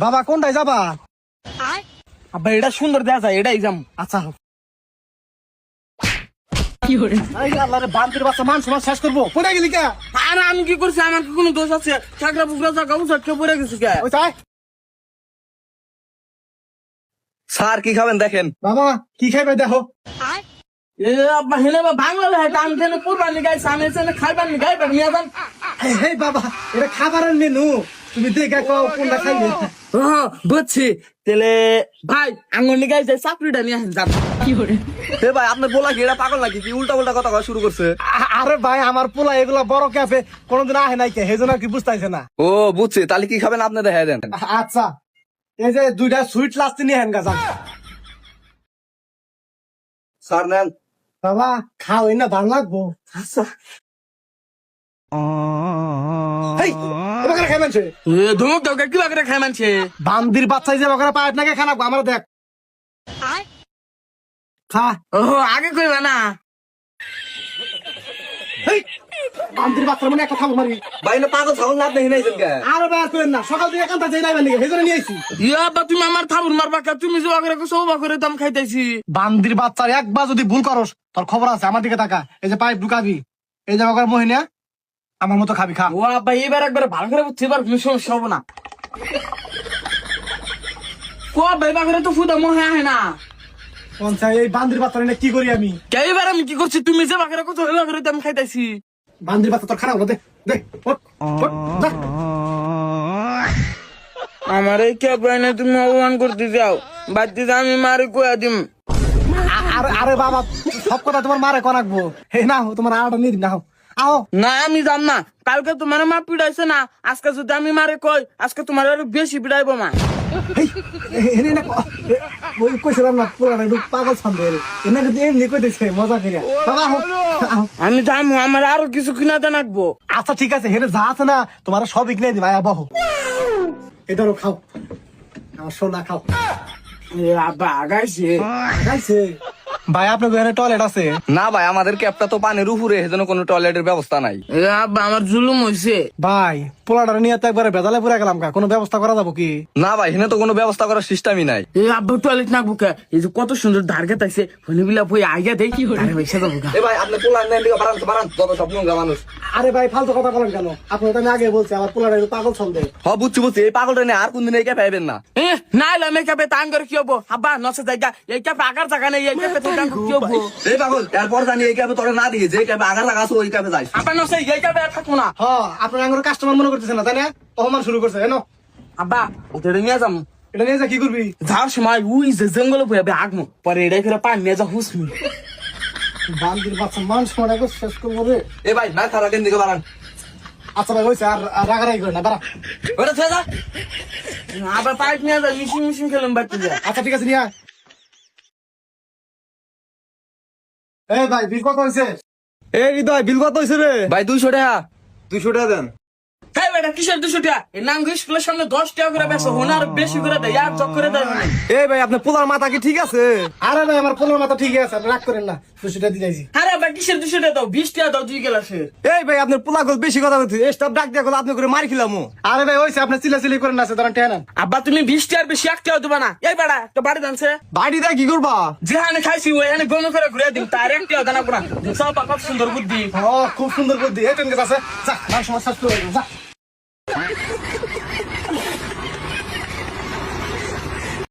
বাবা কোনটাই যাবা? আব্বা এটা সুন্দর দেখা যায়, এটাই যাম। আচ্ছা বান্তির বাচ্চা মান সমাজ শেষ করবো, পড়ে গেলি কে? আর আমি কি করছি? আমার কি কোনো দোষ আছে? চাকরা বুকরা জায়গা উঠে পড়ে গেছি কে? ওই তাই স্যার কি খাবেন দেখেন। বাবা কি খাইবে দেখো। এ আব্বা হেনে বা বাংলা লেখা, আমি কেন কুরবানি গাইছি, আমি এখানে খাইবার নি গাইবার নিয়ে যান। হে বাবা এটা খাবারের মেনু, তুমি দেখে কও কোনটা খাইবে। ও বুঝছি, তাহলে ভাই আঙ্গন নিয়ে গাইছে চাকরিটা নিয়ে আসেন যান। এ ভাই আপনার বলা কি এটা পাগল নাকি? কি উল্টা উল্টা কথা কওয়া শুরু করছে? আরে ভাই আমার পোলা এগুলা বড় ক্যাফে কোনদিন আহে নাই কে, সেজন্য আর কি বুঝতেছে না। ও বুঝছি, তাহলে কি খাবেন আপনি দেখা দেন। আচ্ছা এই যে দুইটা সুইট লাস্ট নিয়ে হেন গাছ। স্যার নেন। বাবা খাও না ভালো লাগবো। আচ্ছা হেই এবার খাই মানছে ধমক দাও কি বাকরে খাই মানছে? বান্দির বাচ্চাই যে বাকরা পাইপ নাকি খানা আমার দেখ খা। ও আগে কইবা না। হেই বান্দির বাচ্চার মানে একটা খাবো মারি। ভাই না পাগল ছাগল না আপনি হিনাইছেন কে? আরে ভাই আর করেন না, সকাল থেকে এখানটা যাই নাই বান্দি সেজন্য নিয়ে আইছি। ইয়া আব্বা তুমি আমার থাবুর মারবা কা? তুমি যে বাকরে সব বাকরে দাম খাইতেছি। বান্দির বাচ্চার একবার যদি ভুল করস তোর খবর আছে, আমার দিকে তাকা। এই যে পাইপ ঢুকাবি, এই যে বাকরা মহিনা আমার মতো খাবি, খা। ও আব্বা এবার একবার ভালো করে বুঝছি, এবার তুমি সমস্যা হবো না। কো ভাই বাকরে তো ফুদা মহে আহে না। পঞ্চায় এই বান্দির বাচ্চা নিয়ে কি করি আমি? কে এবার আমি কি করছি? তুমি যে বাকরে কত বাকরে দাম খাইতেছি। বান্দির বাচ্চা তোর খারাপ হলো, দে দে ওঠ, ওঠ, যা। আমার এই কে পাইনে তুমি অপমান করতে যাও, বাড়তি আমি মারি কয়া দিম। আরে আরে বাবা সব কথা তোমার মারে কনাকবো। হে না তোমার আড়াটা নিয়ে দিন না, আও। না আমি যাম না, কালকে তোমার মা পিড়াইছে না, আজকে যদি আমি মারে কই আজকে তোমার আরো বেশি পিড়াইবো মা। এনে না ওই কইছিলাম না পুরাটা একটু পাগল ছান্দে এনে কিন্তু এমনি কইতেছে মজা করিয়া। বাবা আও। আমি যাবো, আমার আরো কিছু কিনাতে নাকবো। আচ্ছা ঠিক আছে, হেরে যা আছে না তোমার সব কিনে দিবা, আয়া বহু এই ধরো খাও, আমার সোনা খাও। এ আব্বা আগাইছে। খাইছে ভাই আপনার এখানে টয়লেট আছে? না ভাই আমাদের ক্যাবটা তো পানির উপরে, সেজন্য কোনো টয়লেটের ব্যবস্থা নাই। এ আব্বা আমার জুলুম হইছে। ভাই পোলাটা নিয়ে তো একবারে বেজালে পুরা গেলাম, কা কোনো ব্যবস্থা করা যাবো কি? না ভাই এখানে তো কোনো ব্যবস্থা করার সিস্টেমই নাই। এ আব্বা টয়লেট নাকবো কে? এই যে কত সুন্দর ধারগেত আছে, হনি বিলা বই আইগা দেই আরে পয়সা দেবো কা। এ ভাই আপনি পোলা নেন দিকে বাড়ান বাড়ান, যত সব নোংরা মানুষ। আরে ভাই ফালতু কথা বলেন কেন? আপনার তো আমি আগে বলছি আমার পোলাটা একটু পাগল ছন্দে। হ বুঝছি বুঝছি, এই পাগলটা নিয়ে আর কোনদিন এই ক্যাব পাইবেন না। এ না এলা মেকআপে তান করে কি হবো? আব্বা নসে জায়গা এই ক্যাপে আগার জায়গা নেই, এই ক্যাপে তো তান কি হবো? এই পাগল এরপর জানি এই ক্যাবে তোরা না দিয়ে যে ক্যাবে আগার লাগা আছে ওই ক্যাবে যাই। আব্বা নসে এই ক্যাপে আর থাকবো না। হ আপনার আঙ্গুর কাস্টমার মনে করতেছে না তাই না? অপমান শুরু করছে কেন? আব্বা ওদের নিয়ে যাম, এটা নিয়ে যা কি করবি? যাওয়ার সময় উই যে জঙ্গলে বইবে আগমো, পরে এটাই করে পান নিয়ে যা হুসমি। বান্দির বাচ্চা মানুষ মনে করে শেষ করবো রে। এ ভাই না খারাপ দিকে বাড়ান। আচ্ছা ভাই হয়েছে, আর রাগারাগি করে না, দাঁড়া। ওটা ছেড়ে যা। আবার পাইপ নিয়ে যা, মিশিং মিশিং খেলাম বাড়তে যা। আচ্ছা ঠিক আছে নিয়ে আয়। এই ভাই বিল কত হয়েছে? এই হৃদয় বিল কত হয়েছে রে? ভাই 200 টাকা। 200 টাকা দেন। তাই বেটা কিসের 200 টাকা? এই নাম স্কুলের সামনে 10 টাকা করে বেচো, হোনার বেশি করে দেয়, আর চক করে দেয় না। এই ভাই আপনার পোলার মাথা কি ঠিক আছে? আরে ভাই আমার পোলার মাথা ঠিক আছে, আপনি রাগ করেন না, 200 টাকা দিয়ে যাইছি। আরে ভাই কিসের 200 টাকা দাও? 20 টাকা দাও 2 গ্লাসের। এই ভাই আপনার পোলা গোল বেশি কথা বলছে, এই স্টাফ ডাক দিয়া গেল আপনি করে মারি খেলাম। আরে ভাই হয়েছে, আপনি চিলাচিলি করেন না, ধরেন টেয়া নেন। আব্বা তুমি 20 টাকার বেশি 1 টাকা দেবা না। এই বেটা একটা বাড়ি দানছে, বাড়ি দেয় কি করবা? যেখানে খাইছি ওই এনে গম করে ঘুরে দিন, তার 1 টাকা দানা পড়া। সব কত সুন্দর বুদ্ধি। ও খুব সুন্দর বুদ্ধি, এই টেনকে আছে, যা না সমস্যা শুরু হয়ে গেল, যা।